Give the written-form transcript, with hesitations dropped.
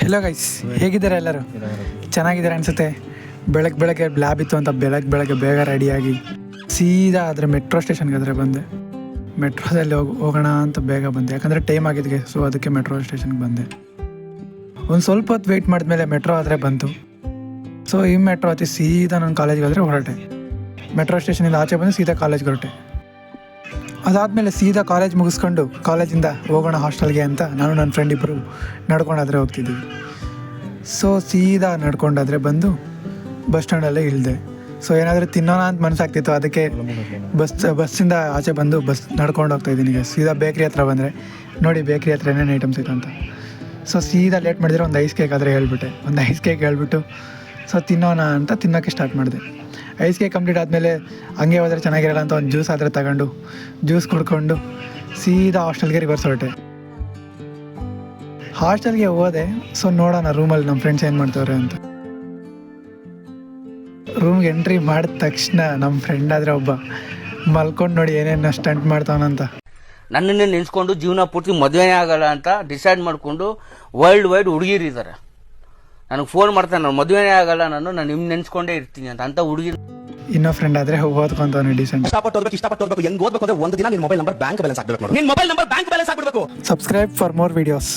Hello guys, ಹೇಗಿದ್ದಾರೆ ಎಲ್ಲರೂ? ಚೆನ್ನಾಗಿದ್ದಾರೆ ಅನಿಸುತ್ತೆ. ಬೆಳಗ್ಗೆ ಲ್ಯಾಬ್ ಇತ್ತು ಅಂತ ಬೆಳಗ್ಗೆ ಬೇಗ ರೆಡಿಯಾಗಿ ಸೀದಾ ಆದರೆ ಮೆಟ್ರೋ ಸ್ಟೇಷನ್ಗೆ ಆದರೆ ಬಂದೆ. ಮೆಟ್ರೋದಲ್ಲಿ ಹೋಗೋಣ ಅಂತ ಬೇಗ ಬಂದೆ, ಯಾಕಂದರೆ ಟೈಮ್ ಆಗಿದ್ದೆ. ಸೊ ಅದಕ್ಕೆ ಮೆಟ್ರೋ ಸ್ಟೇಷನ್ಗೆ ಬಂದೆ. ಒಂದು ಸ್ವಲ್ಪ ಹೊತ್ತು ವೆಯ್ಟ್ ಮಾಡಿದ್ಮೇಲೆ ಮೆಟ್ರೋ ಆದರೆ ಬಂತು. ಸೊ ಈ ಮೆಟ್ರೋ ಹತ್ತಿ ಸೀದಾ ನನ್ನ ಕಾಲೇಜ್ಗೆ ಆದರೆ ಹೊರಟೆ. ಮೆಟ್ರೋ ಸ್ಟೇಷನಿಂದ ಆಚೆ ಬಂದು ಸೀದಾ ಕಾಲೇಜ್ಗೆ ಹೊರಟೆ. ಅದಾದಮೇಲೆ ಸೀದಾ ಕಾಲೇಜ್ ಮುಗಿಸ್ಕೊಂಡು ಕಾಲೇಜಿಂದ ಹೋಗೋಣ ಹಾಸ್ಟೆಲ್ಗೆ ಅಂತ ನಾನು ನನ್ನ ಫ್ರೆಂಡ್ ಇಬ್ಬರು ನಡ್ಕೊಂಡಾದರೆ ಹೋಗ್ತಿದ್ವಿ. ಸೊ ಸೀದಾ ನಡ್ಕೊಂಡಾದರೆ ಬಂದು ಬಸ್ ಸ್ಟ್ಯಾಂಡಲ್ಲೇ ಇಳಿದೆ. ಸೊ ಏನಾದರೂ ತಿನ್ನೋಣ ಅಂತ ಮನಸ್ಸಾಗ್ತಿತ್ತು, ಅದಕ್ಕೆ ಬಸ್ಸಿಂದ ಆಚೆ ಬಂದು ನಡ್ಕೊಂಡು ಹೋಗ್ತಾಯಿದ್ದೀನಿ. ಈಗ ಸೀದಾ ಬೇಕ್ರಿ ಹತ್ರ ಬಂದರೆ ನೋಡಿ, ಬೇಕ್ರಿ ಹತ್ರ ಏನೇನು ಐಟಮ್ಸ್ ಇತ್ತು ಅಂತ. ಸೊ ಸೀದಾ ಲೇಟ್ ಮಾಡಿದರೆ ಒಂದು ಐಸ್ ಕೇಕ್ ಆದರೆ ಹೇಳ್ಬಿಟ್ಟೆ. ಒಂದು ಐಸ್ ಕೇಕ್ ಹೇಳ್ಬಿಟ್ಟು ಸೊ ತಿನ್ನೋಣ ಅಂತ ತಿನ್ನೋಕ್ಕೆ ಸ್ಟಾರ್ಟ್ ಮಾಡಿದೆ. ಐಸ್ ಕೇಕ್ ಕಂಪ್ಲೀಟ್ ಆದಮೇಲೆ ಹಂಗೆ ಹೋದರೆ ಚೆನ್ನಾಗಿರಲ್ಲ ಅಂತ ಒಂದು ಜ್ಯೂಸ್ ಆದರೆ ತಗೊಂಡು ಜ್ಯೂಸ್ ಕುಡ್ಕೊಂಡು ಸೀದಾ ಹಾಸ್ಟೆಲ್ಗೆ ರಿವರ್ಸ್ ಹೊರಟೆ. ಹಾಸ್ಟೆಲ್ಗೆ ಹೋದೆ. ಸೊ ನೋಡೋಣ ರೂಮಲ್ಲಿ ನಮ್ಮ ಫ್ರೆಂಡ್ಸ್ ಏನು ಮಾಡ್ತವ್ರೆ ಅಂತ. ರೂಮ್ಗೆ ಎಂಟ್ರಿ ಮಾಡಿದ ತಕ್ಷಣ ನಮ್ಮ ಫ್ರೆಂಡ್ ಆದರೆ ಒಬ್ಬ ಮಲ್ಕೊಂಡು ನೋಡಿ ಏನೇನು ಸ್ಟಂಟ್ ಮಾಡ್ತಾವನಂತ. ನನ್ನನ್ನೇ ನೆನೆಸ್ಕೊಂಡು ಜೀವನ ಪೂರ್ತಿ ಮದುವೆನೇ ಆಗಲ್ಲ ಅಂತ ಡಿಸೈಡ್ ಮಾಡಿಕೊಂಡು ವರ್ಲ್ಡ್ ವೈಡ್ ಹುಡುಗಿರಿದ್ದಾರೆ. ನನಗೆ ಫೋನ್ ಮಾಡ್ತಾನೆ, ನಾನು ಮದುವೆನೇ ಆಗಲ್ಲ, ನಾನು ನಿಮ್ಮ ನೆನೆಸ್ಕೊಂಡೇ ಇರ್ತೀನಿ ಅಂತ ಹುಡುಗಿರು. ಇನ್ನೋ ಫ್ರೆಂಡ್ ಆದ್ರೆ ಓದ್ಕೊಂತವನು ಡಿಸೆಂಟ್. ಇಷ್ಟಪಟ್ಟು ಹೆಂಗ್ ಓದ್ಬೇಕು ಅಂದ್ರೆ ಒಂದು ದಿನ ನಿನ್ನ ಮೊಬೈಲ್ ನಂಬರ್ ಬ್ಯಾಂಕ್ ಬ್ಯಾಲೆನ್ಸ್ ಆಗ್ಬೇಕು. ನಿನ್ನ ಮೊಬೈಲ್ ನಂಬರ್ ಬ್ಯಾಂಕ್ ಬ್ಯಾಲೆನ್ಸ್ ಆಗ್ಬಿಡಬೇಕು. Subscribe for more videos.